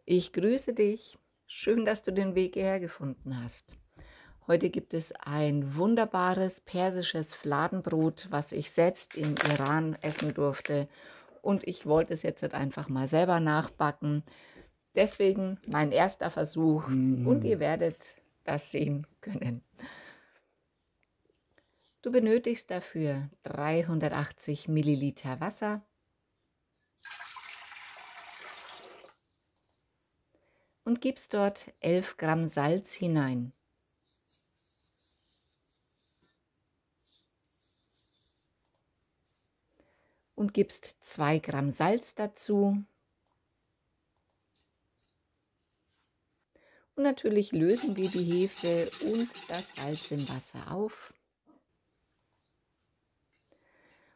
Ich grüße dich. Schön, dass du den Weg hierher gefunden hast. Heute gibt es ein wunderbares persisches Fladenbrot, was ich selbst im Iran essen durfte. Und ich wollte es jetzt halt einfach mal selber nachbacken. Deswegen mein erster Versuch und ihr werdet das sehen können. Du benötigst dafür 380 Milliliter Wasser, und gibst dort 11 Gramm Salz hinein. Und gibst 2 Gramm Salz dazu. Und natürlich lösen wir die Hefe und das Salz im Wasser auf.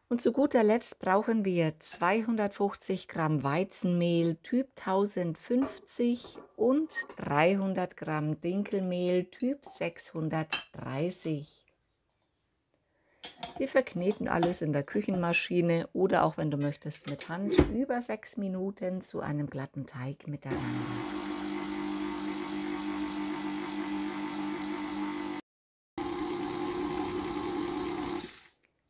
Und zu guter Letzt brauchen wir 250 Gramm Weizenmehl Typ 1050 und 300 Gramm Dinkelmehl Typ 630. Wir verkneten alles in der Küchenmaschine oder auch, wenn du möchtest, mit Hand über 6 Minuten zu einem glatten Teig miteinander.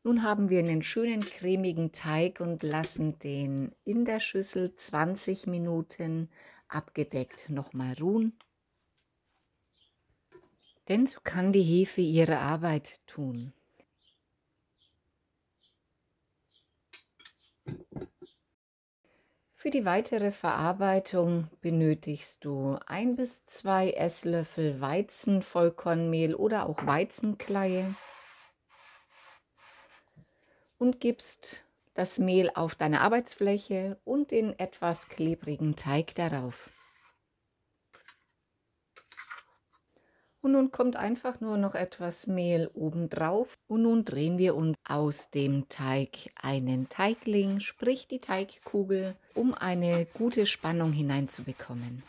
Nun haben wir einen schönen cremigen Teig und lassen den in der Schüssel 20 Minuten abgedeckt nochmal ruhen. Denn so kann die Hefe ihre Arbeit tun. Für die weitere Verarbeitung benötigst du 1 bis 2 Esslöffel Weizenvollkornmehl oder auch Weizenkleie und gibst das Mehl auf deine Arbeitsfläche und den etwas klebrigen Teig darauf. Und nun kommt einfach nur noch etwas Mehl obendrauf und nun drehen wir uns aus dem Teig einen Teigling, sprich die Teigkugel, um eine gute Spannung hineinzubekommen.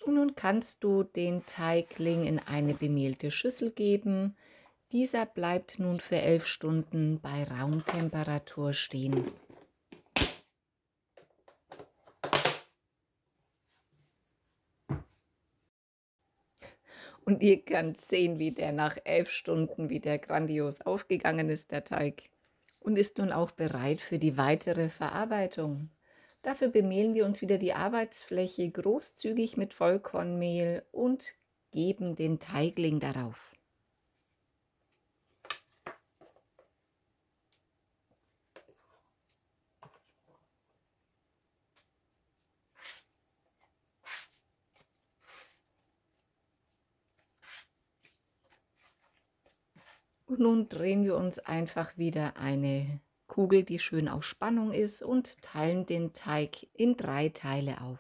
Und nun kannst du den Teigling in eine bemehlte Schüssel geben. Dieser bleibt nun für 11 Stunden bei Raumtemperatur stehen. Und ihr könnt sehen, wie der nach 11 Stunden wieder grandios aufgegangen ist, der Teig. Und ist nun auch bereit für die weitere Verarbeitung. Dafür bemehlen wir uns wieder die Arbeitsfläche großzügig mit Vollkornmehl und geben den Teigling darauf. Und nun drehen wir uns einfach wieder eine Kugel, die schön auf Spannung ist, und teilen den Teig in 3 Teile auf.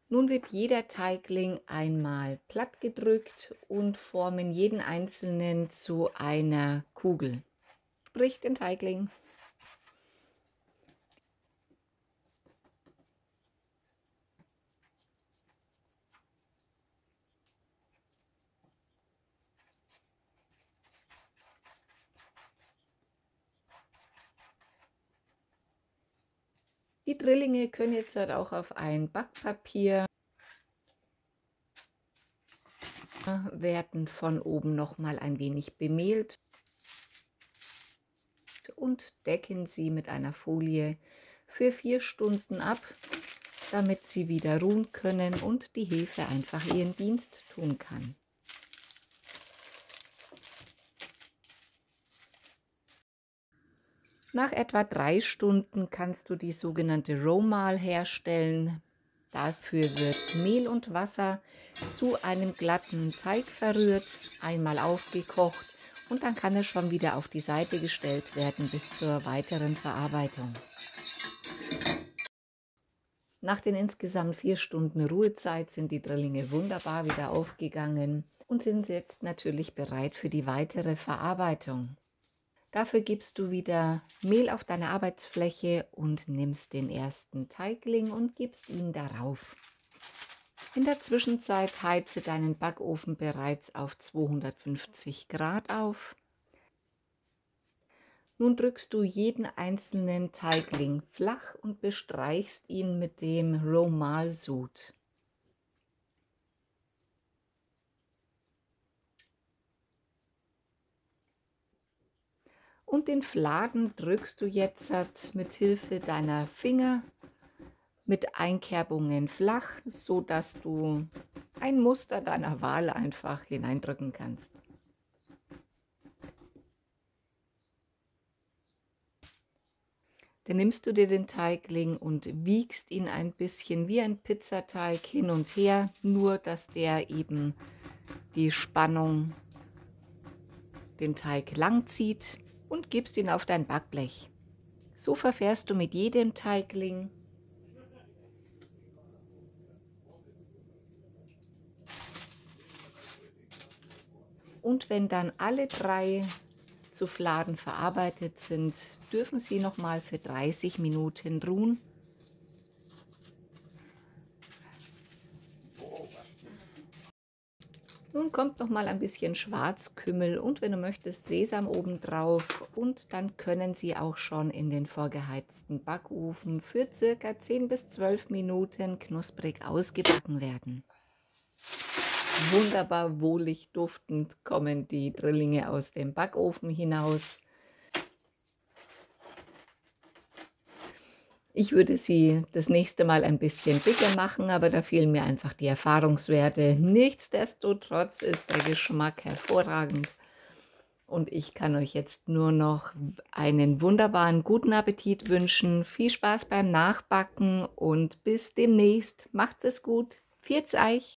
Nun wird jeder Teigling einmal platt gedrückt und formen jeden einzelnen zu einer Kugel. Sprich den Teigling. Die Drillinge können jetzt halt auch auf ein Backpapier werden von oben nochmal ein wenig bemehlt und decken sie mit einer Folie für 4 Stunden ab, damit sie wieder ruhen können und die Hefe einfach ihren Dienst tun kann. Nach etwa 3 Stunden kannst du die sogenannte Romal herstellen. Dafür wird Mehl und Wasser zu einem glatten Teig verrührt, einmal aufgekocht und dann kann es schon wieder auf die Seite gestellt werden bis zur weiteren Verarbeitung. Nach den insgesamt 4 Stunden Ruhezeit sind die Drillinge wunderbar wieder aufgegangen und sind jetzt natürlich bereit für die weitere Verarbeitung. Dafür gibst du wieder Mehl auf deine Arbeitsfläche und nimmst den ersten Teigling und gibst ihn darauf. In der Zwischenzeit heize deinen Backofen bereits auf 250 Grad auf. Nun drückst du jeden einzelnen Teigling flach und bestreichst ihn mit dem Romal-Sud. Und den Fladen drückst du jetzt mit Hilfe deiner Finger mit Einkerbungen flach, so dass du ein Muster deiner Wahl einfach hineindrücken kannst. Dann nimmst du dir den Teigling und wiegst ihn ein bisschen wie ein Pizzateig hin und her, nur dass der eben die Spannung den Teig lang zieht, und gibst ihn auf dein Backblech. So verfährst du mit jedem Teigling. Und wenn dann alle 3 zu Fladen verarbeitet sind, dürfen sie nochmal für 30 Minuten ruhen. Nun kommt noch mal ein bisschen Schwarzkümmel und wenn du möchtest Sesam oben drauf, und dann können sie auch schon in den vorgeheizten Backofen für circa 10 bis 12 Minuten knusprig ausgebacken werden. Wunderbar wohlig duftend kommen die Drillinge aus dem Backofen hinaus. Ich würde sie das nächste Mal ein bisschen dicker machen, aber da fehlen mir einfach die Erfahrungswerte. Nichtsdestotrotz ist der Geschmack hervorragend. Und ich kann euch jetzt nur noch einen wunderbaren guten Appetit wünschen. Viel Spaß beim Nachbacken und bis demnächst. Macht's es gut. Pfiat euch!